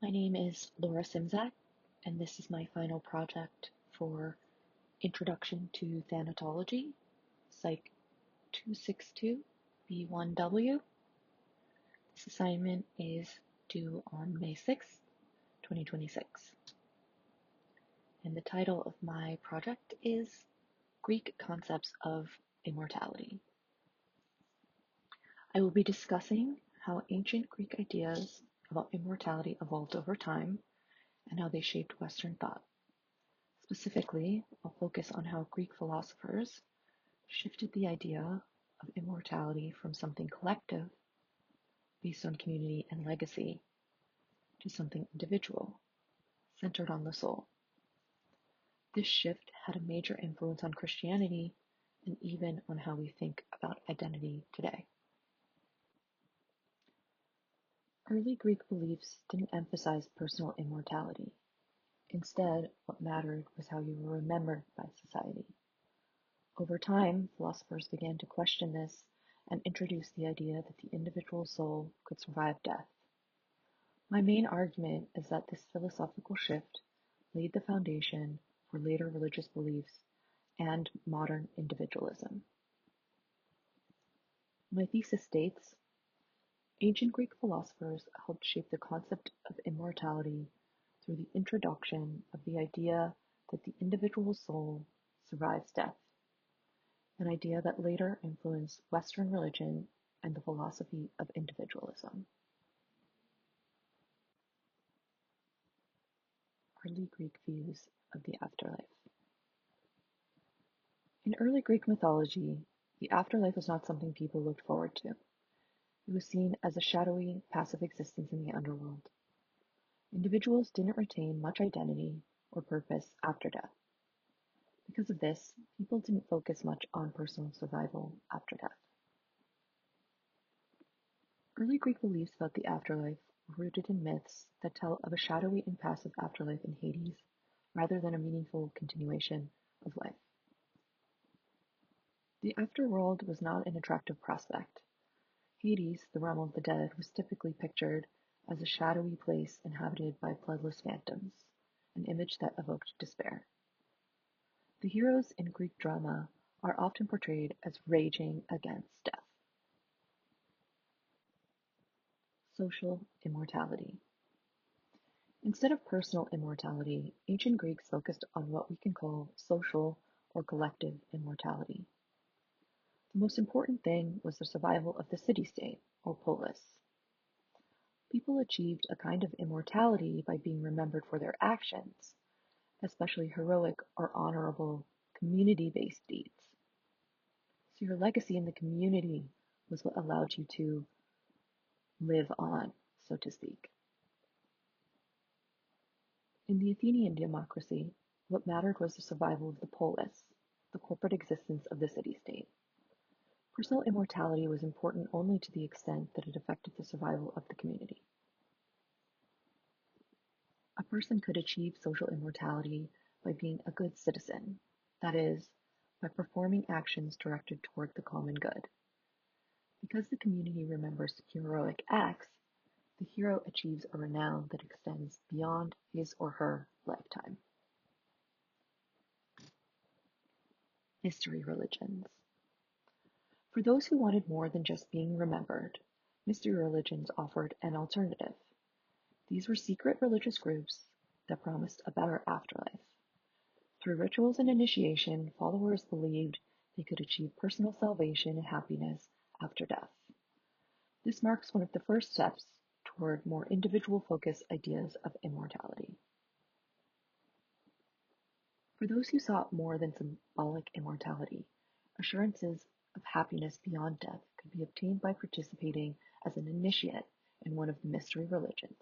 My name is Laura Simzak, and this is my final project for Introduction to Thanatology, Psych 262, B1W. This assignment is due on May 6th, 2026. And the title of my project is Greek Concepts of Immortality. I will be discussing how ancient Greek ideas about immortality evolved over time and how they shaped Western thought. Specifically, I'll focus on how Greek philosophers shifted the idea of immortality from something collective, based on community and legacy, to something individual, centered on the soul. This shift had a major influence on Christianity and even on how we think about identity today. Early Greek beliefs didn't emphasize personal immortality. Instead, what mattered was how you were remembered by society. Over time, philosophers began to question this and introduce the idea that the individual soul could survive death. My main argument is that this philosophical shift laid the foundation for later religious beliefs and modern individualism. My thesis states, ancient Greek philosophers helped shape the concept of immortality through the introduction of the idea that the individual soul survives death, an idea that later influenced Western religion and the philosophy of individualism. Early Greek views of the afterlife. In early Greek mythology, the afterlife was not something people looked forward to. It was seen as a shadowy, passive existence in the underworld. Individuals didn't retain much identity or purpose after death. Because of this, people didn't focus much on personal survival after death. Early Greek beliefs about the afterlife were rooted in myths that tell of a shadowy and passive afterlife in Hades, rather than a meaningful continuation of life. The afterworld was not an attractive prospect. Hades, the realm of the dead, was typically pictured as a shadowy place inhabited by bloodless phantoms, an image that evoked despair. The heroes in Greek drama are often portrayed as raging against death. Social immortality. Instead of personal immortality, ancient Greeks focused on what we can call social or collective immortality. The most important thing was the survival of the city-state, or polis. People achieved a kind of immortality by being remembered for their actions, especially heroic or honorable community-based deeds. So your legacy in the community was what allowed you to live on, so to speak. In the Athenian democracy, what mattered was the survival of the polis, the corporate existence of the city-state. Personal immortality was important only to the extent that it affected the survival of the community. A person could achieve social immortality by being a good citizen, that is, by performing actions directed toward the common good. Because the community remembers heroic acts, the hero achieves a renown that extends beyond his or her lifetime. Mystery religions. For those who wanted more than just being remembered, mystery religions offered an alternative. These were secret religious groups that promised a better afterlife. Through rituals and initiation, followers believed they could achieve personal salvation and happiness after death. This marks one of the first steps toward more individual-focused ideas of immortality. For those who sought more than symbolic immortality, assurances of happiness beyond death could be obtained by participating as an initiate in one of the mystery religions,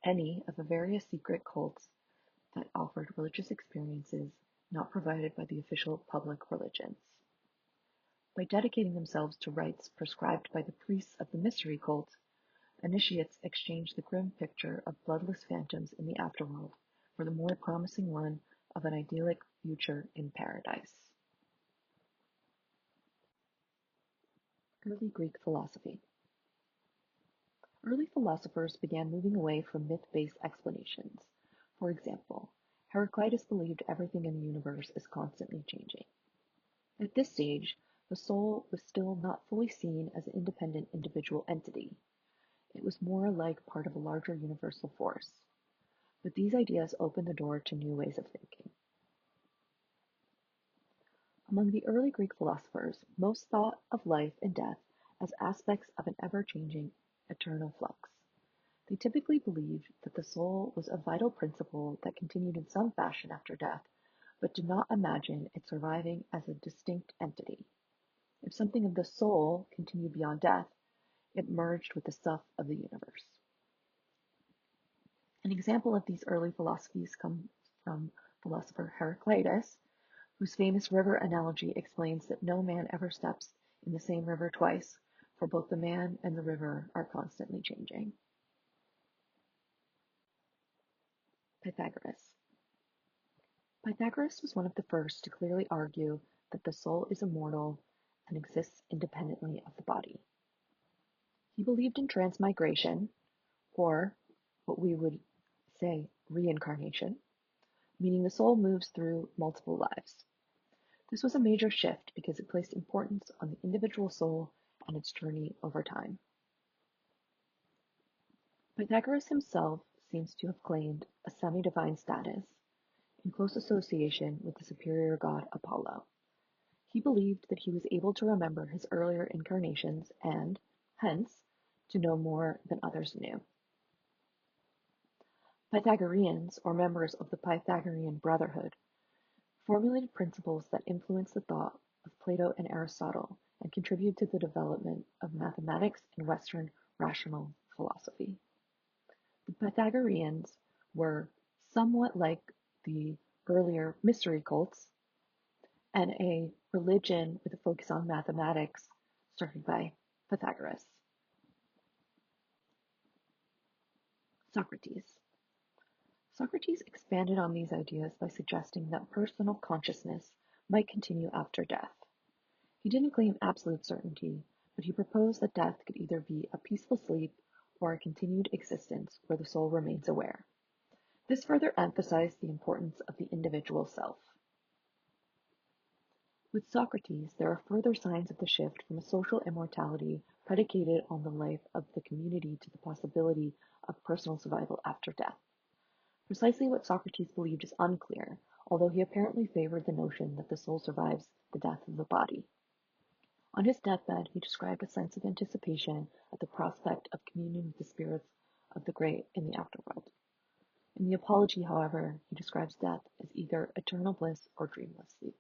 any of the various secret cults that offered religious experiences not provided by the official public religions. By dedicating themselves to rites prescribed by the priests of the mystery cult, initiates exchanged the grim picture of bloodless phantoms in the afterworld for the more promising one of an idyllic future in paradise. Early Greek philosophy. Early philosophers began moving away from myth-based explanations. For example, Heraclitus believed everything in the universe is constantly changing. At this stage, the soul was still not fully seen as an independent individual entity. It was more like part of a larger universal force. But these ideas opened the door to new ways of thinking. Among the early Greek philosophers, most thought of life and death as aspects of an ever-changing, eternal flux. They typically believed that the soul was a vital principle that continued in some fashion after death, but did not imagine it surviving as a distinct entity. If something of the soul continued beyond death, it merged with the stuff of the universe. An example of these early philosophies comes from philosopher Heraclitus, whose famous river analogy explains that no man ever steps in the same river twice, for both the man and the river are constantly changing. Pythagoras. Pythagoras was one of the first to clearly argue that the soul is immortal and exists independently of the body. He believed in transmigration, or what we would say reincarnation, meaning the soul moves through multiple lives. This was a major shift because it placed importance on the individual soul and its journey over time. Pythagoras himself seems to have claimed a semi-divine status, in close association with the superior god Apollo. He believed that he was able to remember his earlier incarnations and, hence, to know more than others knew. Pythagoreans, or members of the Pythagorean Brotherhood, formulated principles that influenced the thought of Plato and Aristotle and contributed to the development of mathematics and Western rational philosophy. The Pythagoreans were somewhat like the earlier mystery cults and a religion with a focus on mathematics started by Pythagoras. Socrates. Socrates expanded on these ideas by suggesting that personal consciousness might continue after death. He didn't claim absolute certainty, but he proposed that death could either be a peaceful sleep or a continued existence where the soul remains aware. This further emphasized the importance of the individual self. With Socrates, there are further signs of the shift from a social immortality predicated on the life of the community to the possibility of personal survival after death. Precisely what Socrates believed is unclear, although he apparently favored the notion that the soul survives the death of the body. On his deathbed, he described a sense of anticipation at the prospect of communion with the spirits of the great in the afterworld. In the Apology, however, he describes death as either eternal bliss or dreamless sleep.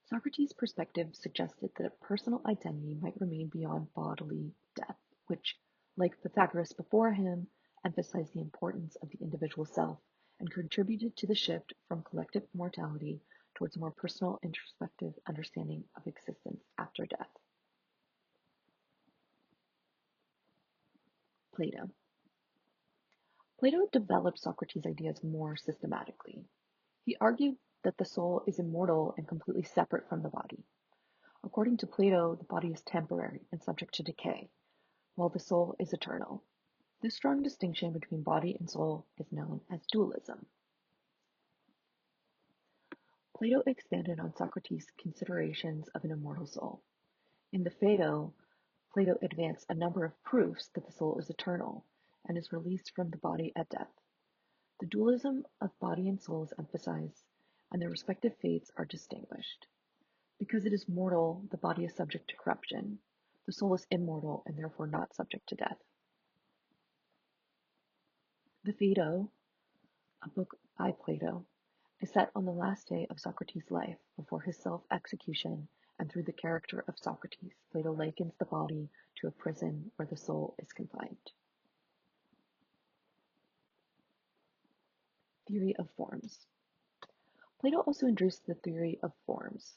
Socrates' perspective suggested that a personal identity might remain beyond bodily death, which, like Pythagoras before him, emphasized the importance of the individual self and contributed to the shift from collective immortality towards a more personal, introspective understanding of existence after death. Plato. Plato developed Socrates' ideas more systematically. He argued that the soul is immortal and completely separate from the body. According to Plato, the body is temporary and subject to decay, while the soul is eternal. This strong distinction between body and soul is known as dualism. Plato expanded on Socrates' considerations of an immortal soul. In the Phaedo, Plato advanced a number of proofs that the soul is eternal and is released from the body at death. The dualism of body and soul is emphasized, and their respective fates are distinguished. Because it is mortal, the body is subject to corruption. The soul is immortal and therefore not subject to death. The Phaedo, a book by Plato, is set on the last day of Socrates' life before his self-execution, and through the character of Socrates, Plato likens the body to a prison where the soul is confined. Theory of forms. Plato also introduced the theory of forms,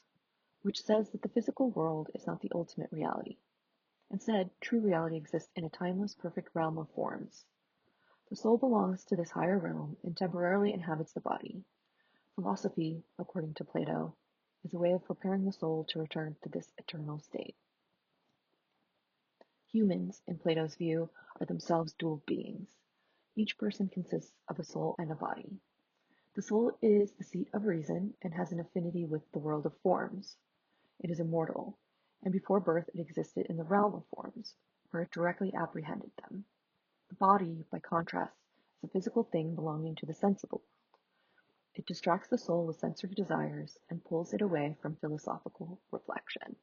which says that the physical world is not the ultimate reality. Instead, true reality exists in a timeless, perfect realm of forms. The soul belongs to this higher realm and temporarily inhabits the body. Philosophy, according to Plato, is a way of preparing the soul to return to this eternal state. Humans, in Plato's view, are themselves dual beings. Each person consists of a soul and a body. The soul is the seat of reason and has an affinity with the world of forms. It is immortal, and before birth it existed in the realm of forms, where it directly apprehended them. The body, by contrast, is a physical thing belonging to the sensible world. It distracts the soul with sensory desires and pulls it away from philosophical reflection.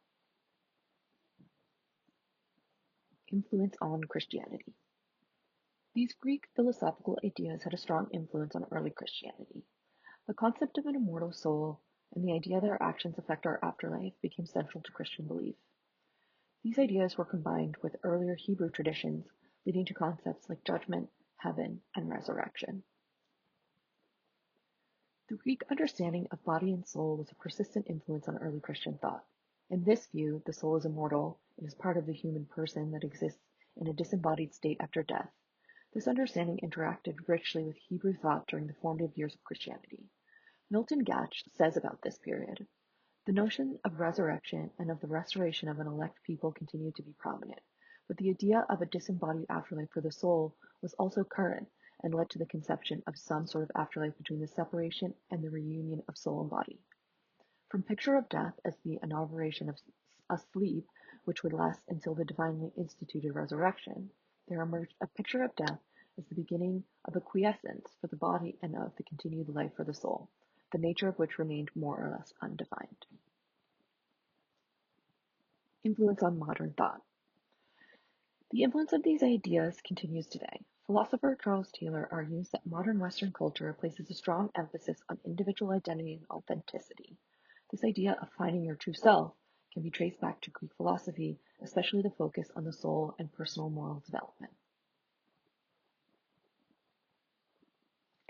Influence on Christianity. These Greek philosophical ideas had a strong influence on early Christianity. The concept of an immortal soul and the idea that our actions affect our afterlife became central to Christian belief. These ideas were combined with earlier Hebrew traditions, leading to concepts like judgment, heaven, and resurrection. The Greek understanding of body and soul was a persistent influence on early Christian thought. In this view, the soul is immortal, it is part of the human person that exists in a disembodied state after death. This understanding interacted richly with Hebrew thought during the formative years of Christianity. Milton Gatch says about this period, the notion of resurrection and of the restoration of an elect people continued to be prominent, but the idea of a disembodied afterlife for the soul was also current and led to the conception of some sort of afterlife between the separation and the reunion of soul and body. From picture of death as the inauguration of a sleep which would last until the divinely instituted resurrection, there emerged a picture of death as the beginning of a quiescence for the body and of the continued life for the soul, the nature of which remained more or less undefined. Influence on modern thought. The influence of these ideas continues today. Philosopher Charles Taylor argues that modern Western culture places a strong emphasis on individual identity and authenticity. This idea of finding your true self can be traced back to Greek philosophy, especially the focus on the soul and personal moral development.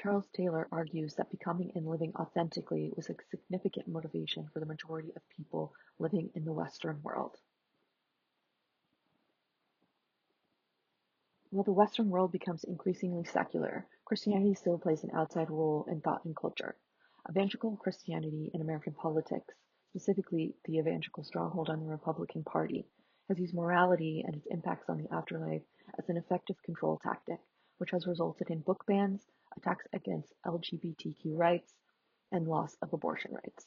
Charles Taylor argues that becoming and living authentically was a significant motivation for the majority of people living in the Western world. While the Western world becomes increasingly secular, Christianity still plays an outside role in thought and culture. Evangelical Christianity in American politics, specifically the evangelical stronghold on the Republican Party, has used morality and its impacts on the afterlife as an effective control tactic, which has resulted in book bans, attacks against LGBTQ rights, and loss of abortion rights.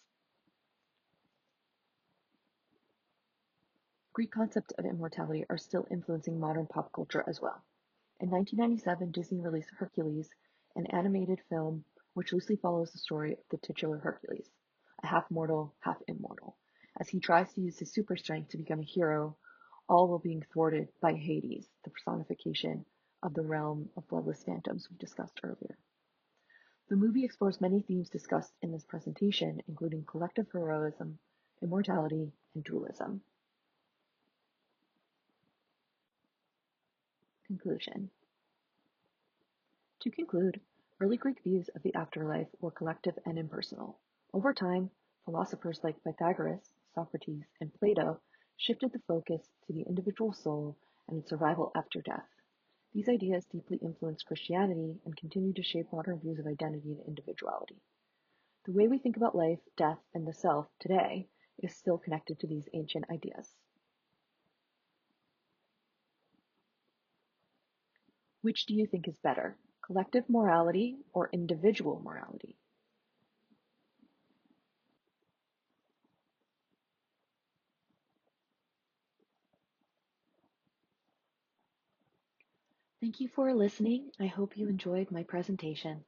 Greek concepts of immortality are still influencing modern pop culture as well. In 1997, Disney released Hercules, an animated film which loosely follows the story of the titular Hercules, a half-mortal, half-immortal. As he tries to use his super strength to become a hero, all while being thwarted by Hades, the personification of the realm of bloodless phantoms we discussed earlier. The movie explores many themes discussed in this presentation, including collective heroism, immortality, and dualism. Conclusion. To conclude, early Greek views of the afterlife were collective and impersonal. Over time, philosophers like Pythagoras, Socrates, and Plato shifted the focus to the individual soul and its survival after death. These ideas deeply influenced Christianity and continue to shape modern views of identity and individuality. The way we think about life, death, and the self today is still connected to these ancient ideas. Which do you think is better, collective morality or individual morality? Thank you for listening. I hope you enjoyed my presentation.